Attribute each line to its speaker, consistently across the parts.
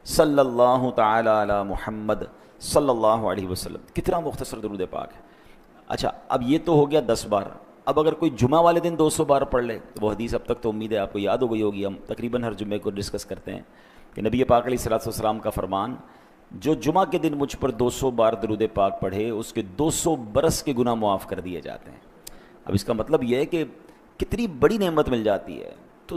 Speaker 1: صلی اللہ تعالی علی محمد صلی اللہ علیہ وسلم. کتنا مختصر درود پاک ہے. اچھا اب یہ تو ہو گیا 10 بار. اب اگر کوئی جمعہ والے دن 200 بار پڑھ لے تو وہ حدیث اب تک تو امید ہے آپ کو یاد ہو گئی ہوگی. ہم تقریباً ہر جمعے کو ڈسکس کرتے ہیں کہ نبی پاک علیہ الصلوۃ والسلام کا فرمان، جو جمعہ کے دن مجھ پر 200 بار درود پاک پڑھے اس کے 200 برس کے گناہ معاف کر دیے جاتے ہیں. اب اس کا مطلب یہ ہے کہ کتنی بڑی نعمت مل جاتی ہے. تو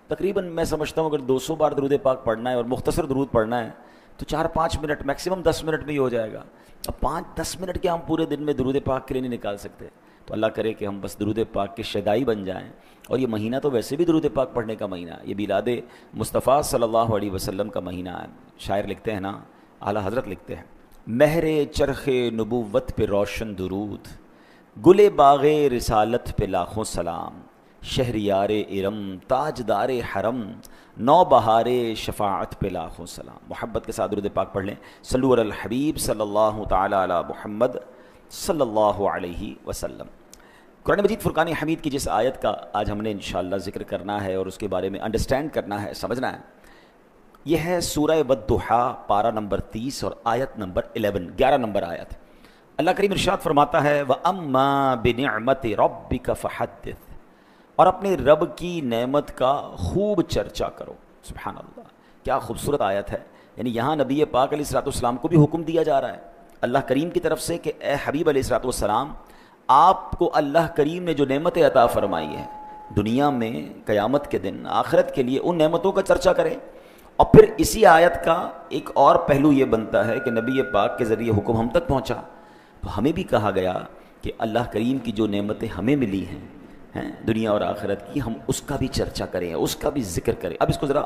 Speaker 1: تقریباً میں سمجھتا ہوں اگر 200 بار درود پاک پڑھنا ہے اور مختصر درود پڑھنا ہے تو 4-5 منٹ میکسیمم 10 منٹ میں ہی ہو جائے گا. اب 5-10 منٹ کے ہم پورے دن میں درود پاک کے لیے نہیں نکال سکتے. تو اللہ کرے کہ ہم بس درود پاک کے شیدائی بن جائیں. اور یہ مہینہ تو ویسے بھی درود پاک پڑھنے کا مہینہ ہے، یہ میلاد مصطفیٰ صلی اللہ علیہ وسلم کا مہینہ ہے. شاعر لکھتے ہیں نا، اعلیٰ حضرت لکھتے ہیں، مہر چرخ نبوت پہ روشن درود، گل باغ رسالت پہ لاکھوں سلام، شہریار ارم تاجدار حرم، نو بہار شفاعت پہ لاکھوں سلام. محبت کے ساتھ درود پاک پڑھ لیں. صلو علی الحبیب صلی اللہ تعالی علی محمد صلی اللہ علیہ وسلم. قرآن مجید فرقان حمید کی جس آیت کا آج ہم نے انشاءاللہ ذکر کرنا ہے اور اس کے بارے میں انڈرسٹینڈ کرنا ہے، سمجھنا ہے، یہ ہے سورہ والضحیٰ پارہ نمبر 30 اور آیت نمبر 11 نمبر آیت. اللہ کریم ارشاد فرماتا ہے وَأَمَّا بِنِعْمَةِ رَبِّكَ فَحَدِّثْ، اور اپنے رب کی نعمت کا خوب چرچا کرو. سبحان اللہ، کیا خوبصورت آیت ہے. یعنی یہاں نبی پاک علیہ الصلوۃ والسلام کو بھی حکم دیا جا رہا ہے اللہ کریم کی طرف سے کہ اے حبیب علیہ الصلوۃ والسلام، آپ کو اللہ کریم نے جو نعمتیں عطا فرمائی ہیں دنیا میں، قیامت کے دن، آخرت کے لیے، ان نعمتوں کا چرچا کریں. اور پھر اسی آیت کا ایک اور پہلو یہ بنتا ہے کہ نبی پاک کے ذریعے حکم ہم تک پہنچا تو ہمیں بھی کہا گیا کہ اللہ کریم کی جو نعمتیں ہمیں ملی ہیں دنیا اور آخرت کی، ہم اس کا بھی چرچا کریں، اس کا بھی ذکر کریں. اب اس کو ذرا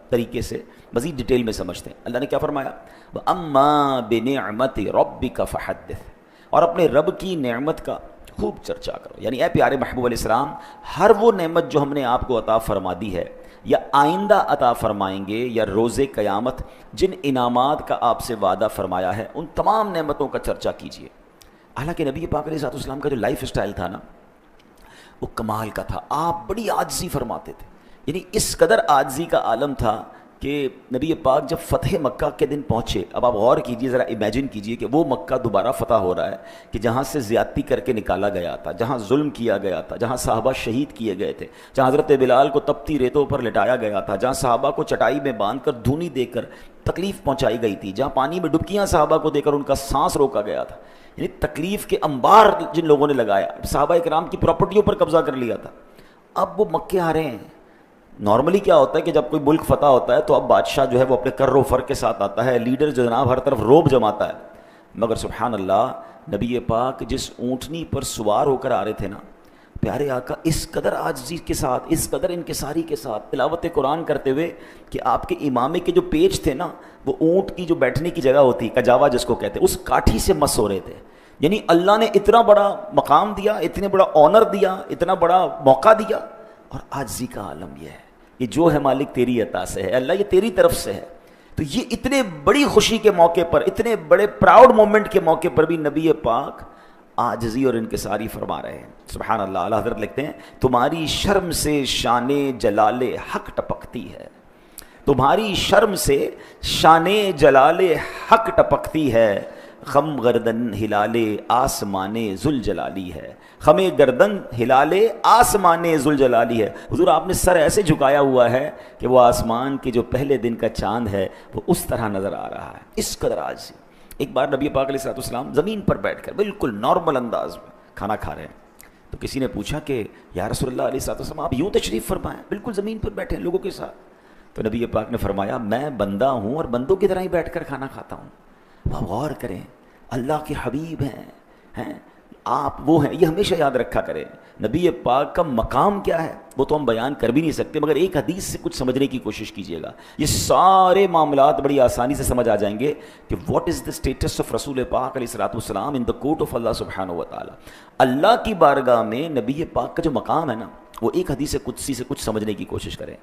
Speaker 1: طریقے سے مزید ڈیٹیل میں سمجھتے ہیں. اللہ نے کیا فرمایا؟ وَأَمَّا بِنِعْمَةِ رَبِّكَ فَحَدِّثْ، اور اپنے رب کی نعمت کا خوب چرچا کرو. یعنی اے پیارے محبوب علیہ السلام، ہر وہ نعمت جو ہم نے آپ کو عطا فرما دی ہے یا آئندہ عطا فرمائیں گے یا روز قیامت جن انعامات کا آپ سے وعدہ فرمایا ہے، ان تمام نعمتوں کا چرچا کیجیے. حالانکہ نبی پاک علیہ السلام کا جو لائف سٹائل تھا نا، وہ کمال کا تھا. آپ بڑی عاجزی فرماتے تھے. یعنی اس قدر عاجزی کا عالم تھا کہ نبی پاک جب فتح مکہ کے دن پہنچے، اب آپ غور کیجئے، ذرا امیجن کیجئے کہ وہ مکہ دوبارہ فتح ہو رہا ہے کہ جہاں سے زیادتی کر کے نکالا گیا تھا، جہاں ظلم کیا گیا تھا، جہاں صحابہ شہید کیے گئے تھے، جہاں حضرت بلال کو تپتی ریتوں پر لٹایا گیا تھا، جہاں صحابہ کو چٹائی میں باندھ کر دھونی دے کر تکلیف پہنچائی گئی تھی، جہاں پانی میں ڈبکیاں صحابہ کو دے کر ان کا سانس روکا گیا تھا. یعنی تکلیف کے انبار جن لوگوں نے لگایا، صحابہ اکرام کی پراپرٹیوں پر قبضہ کر لیا تھا. اب وہ مکے آ رہے ہیں. نارملی کیا ہوتا ہے کہ جب کوئی ملک فتح ہوتا ہے تو اب بادشاہ جو ہے وہ اپنے کر و فر کے ساتھ آتا ہے، لیڈر جو جناب ہر طرف روب جماتا ہے. مگر سبحان اللہ، نبی پاک جس اونٹنی پر سوار ہو کر آ رہے تھے نا، پیارے آقا اس قدر عاجزی کے ساتھ، اس قدر انکساری کے ساتھ تلاوت قرآن کرتے ہوئے کہ آپ کے امامے کے جو پیچ تھے نا، وہ اونٹ کی جو بیٹھنے کی جگہ ہوتی، کجاوا جس کو کہتے ہیں، اس کاٹھی سے مس ہو رہے تھے. یعنی اللہ نے اتنا بڑا مقام دیا، اتنے بڑا آنر دیا، اتنا بڑا موقع دیا، اور عاجزی کا عالم یہ ہے. یہ جو ہے مالک تیری عطا سے ہے، اللہ یہ تیری طرف سے ہے. تو یہ اتنے بڑی خوشی کے موقع پر، اتنے بڑے پراؤڈ مومنٹ کے موقع پر بھی نبی پاک عاجزی اور انکساری فرما رہے ہیں. سبحان اللہ. اعلیٰ حضرت لکھتے ہیں تمہاری شرم سے شان جلال حق ٹپکتی ہے، تمہاری شرم سے شان جلال حق ٹپکتی ہے، خم گردن ہلالے آسمان ذوالجلالی ہے، خم گردن ہلالے آسمان ذوالجلالی ہے. حضور آپ نے سر ایسے جھکایا ہوا ہے کہ وہ آسمان کے جو پہلے دن کا چاند ہے وہ اس طرح نظر آ رہا ہے. اس قدر عاجزی. ایک بار نبی پاک علیہ الصلوۃ والسلام زمین پر بیٹھ کر بالکل نارمل انداز میں کھانا کھا رہے ہیں تو کسی نے پوچھا کہ یا رسول اللہ علیہ الصلوۃ والسلام آپ یوں تشریف فرمائیں، بالکل زمین پر بیٹھے ہیں لوگوں کے ساتھ. تو نبی پاک نے فرمایا میں بندہ ہوں اور بندوں کی طرح ہی بیٹھ کر کھانا کھاتا ہوں. آپ غور کریں، اللہ کے حبیب ہیں آپ، وہ ہیں. یہ ہمیشہ یاد رکھا کریں نبی پاک کا مقام کیا ہے وہ تو ہم بیان کر بھی نہیں سکتے، مگر ایک حدیث سے کچھ سمجھنے کی کوشش کیجیے گا. یہ سارے معاملات بڑی آسانی سے سمجھ آ جائیں گے کہ what is the status of رسول پاک علیہ الصلوۃ والسلام ان دا کورٹ آف اللہ سبحانہ و تعالی. اللہ کی بارگاہ میں نبی پاک کا جو مقام ہے نا، وہ ایک حدیث قدسی سے کچھ سمجھنے کی کوشش کریں.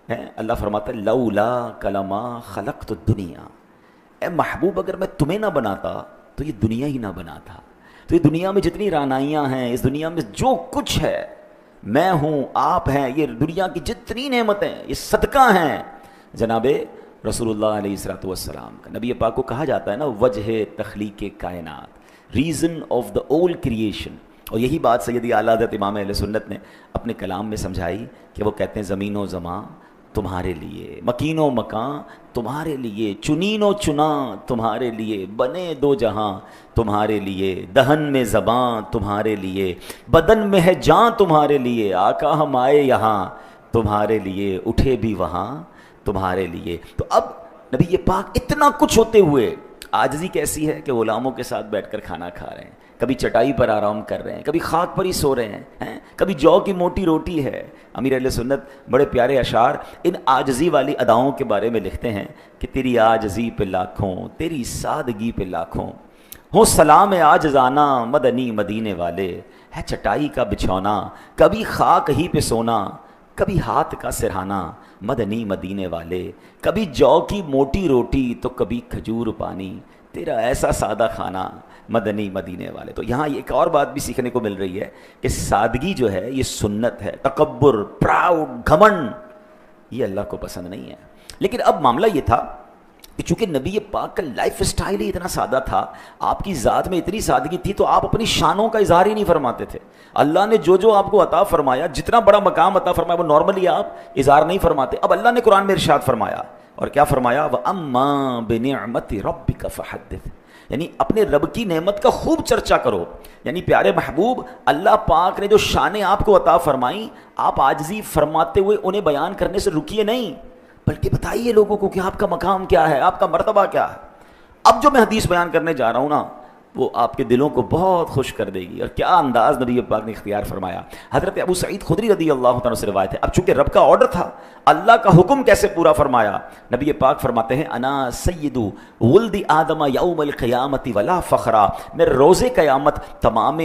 Speaker 1: اللہ فرماتا ہے لولا کلما خلقت الدنیا، اے محبوب اگر میں تمہیں نہ بناتا تو یہ دنیا ہی نہ بنا تھا. تو یہ دنیا میں جتنی رعنائیاں ہیں، اس دنیا میں جو کچھ ہے، میں ہوں، آپ ہیں، یہ دنیا کی جتنی نعمتیں یہ صدقہ ہیں جناب رسول اللہ علیہ الصلوۃ والسلام کا. نبی پاک کو کہا جاتا ہے نا وجہ تخلیق کائنات، ریزن آف دا اول کریشن. اور یہی بات سیدی اعلیٰ حضرت امام اہل سنت نے اپنے کلام میں سمجھائی کہ وہ کہتے ہیں زمین و زماں تمہارے لیے، مکین و مکان تمہارے لیے، چنین و چناں تمہارے لیے، بنے دو جہاں تمہارے لیے، دہن میں زباں تمہارے لیے، بدن میں ہے جاں تمہارے لیے، آقا ہم آئے یہاں تمہارے لیے، اٹھے بھی وہاں تمہارے لیے. تو اب نبی پاک اتنا کچھ ہوتے ہوئے عاجزی کیسی ہے کہ غلاموں کے ساتھ بیٹھ کر کھانا کھا رہے ہیں، کبھی چٹائی پر آرام کر رہے ہیں، کبھی خاک پر ہی سو رہے ہیں، کبھی جو کی موٹی روٹی ہے. امیر اہل سنت بڑے پیارے اشعار ان عاجزی والی اداؤں کے بارے میں لکھتے ہیں کہ تیری عاجزی پہ لاکھوں، تیری سادگی پہ لاکھوں، ہو سلام عاجزانہ مدنی مدینے والے، ہے چٹائی کا بچھونا کبھی خاک ہی پہ سونا، کبھی ہاتھ کا سرہانا مدنی مدینے والے، کبھی جو کی موٹی روٹی تو کبھی کھجور پانی، تیرا ایسا سادہ کھانا مدنی مدینے والے. تو یہاں ایک اور بات بھی سیکھنے کو مل رہی ہے کہ سادگی جو ہے یہ سنت ہے. تکبر، پراؤڈ، گھمنڈ یہ اللہ کو پسند نہیں ہے. لیکن اب معاملہ یہ تھا کہ چونکہ نبی پاک کا لائف سٹائل ہی اتنا سادہ تھا، آپ کی ذات میں اتنی سادگی تھی، تو آپ اپنی شانوں کا اظہار ہی نہیں فرماتے تھے. اللہ نے جو آپ کو عطا فرمایا، جتنا بڑا مقام عطا فرمایا، وہ نارملی آپ اظہار نہیں فرماتے. اب اللہ نے قرآن میں ارشاد فرمایا، اور کیا فرمایا؟ وَأَمَّا بِنِعْمَةِ رَبِّكَ فَحَدِّثْ، یعنی اپنے رب کی نعمت کا خوب چرچا کرو. یعنی پیارے محبوب، اللہ پاک نے جو شانیں آپ کو عطا فرمائیں، آپ عاجزی فرماتے ہوئے انہیں بیان کرنے سے رکیے نہیں، بلکہ بتائیے لوگوں کو کہ آپ کا مقام کیا ہے، آپ کا مرتبہ کیا ہے. اب جو میں حدیث بیان کرنے جا رہا ہوں نا، وہ آپ کے دلوں کو بہت خوش کر دے گی. اور کیا انداز نبی پاک نے اختیار فرمایا. حضرت ابو سعید خدری رضی اللہ تعالیٰ سے روایت ہے. اب چونکہ رب کا آرڈر تھا، اللہ کا حکم کیسے پورا فرمایا؟ نبی پاک فرماتے ہیں انا سید ولد آدم یوم القیامت ولا فخرا، میں روز قیامت تمام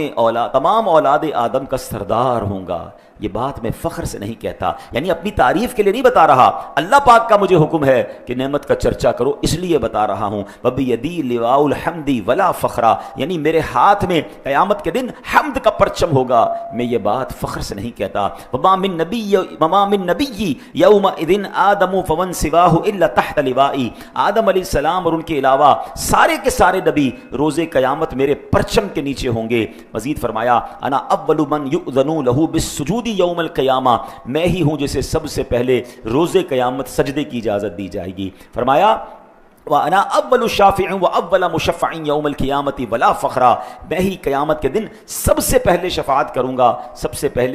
Speaker 1: اولاد آدم کا سردار ہوں گا. یہ بات میں فخر سے نہیں کہتا، یعنی اپنی تعریف کے لیے نہیں بتا رہا، اللہ پاک کا مجھے حکم ہے کہ نعمت کا چرچا کرو، اس لیے بتا رہا ہوں. وَبِيَدِي لِوَاءُ الْحَمْدِ وَلَا فَخْرًا، یعنی میرے ہاتھ میں قیامت کے دن حمد کا پرچم ہوگا، میں یہ بات فخر سے نہیں کہتا. وَمَا مِن نَبِيٍّ يَوْمَئِذٍ آدَمُ فَمَن سِوَاهُ إِلَّا تَحْتَ لِوَائِي، آدم علیہ السلام اور ان کے علاوہ سارے کے سارے نبی روز قیامت میرے پرچم کے نیچے ہوں گے. مزید فرمایا انا اول من یؤذن له بالسجود یوم القیامہ، میں ہی ہوں جسے سب سے پہلے روز قیامت سجدے کی اجازت دی جائے گی. فرمایا وَأَنَا أَوَّلُ شَافِعٍ وَأَوَّلَ مُشَفَّعٍ يَوْمَ الْقِيَامَةِ وَلَا فَخْرًا، میں ہی قیامت کے دن سب سے پہلے شفاعت کروں گا، سب سے پہلے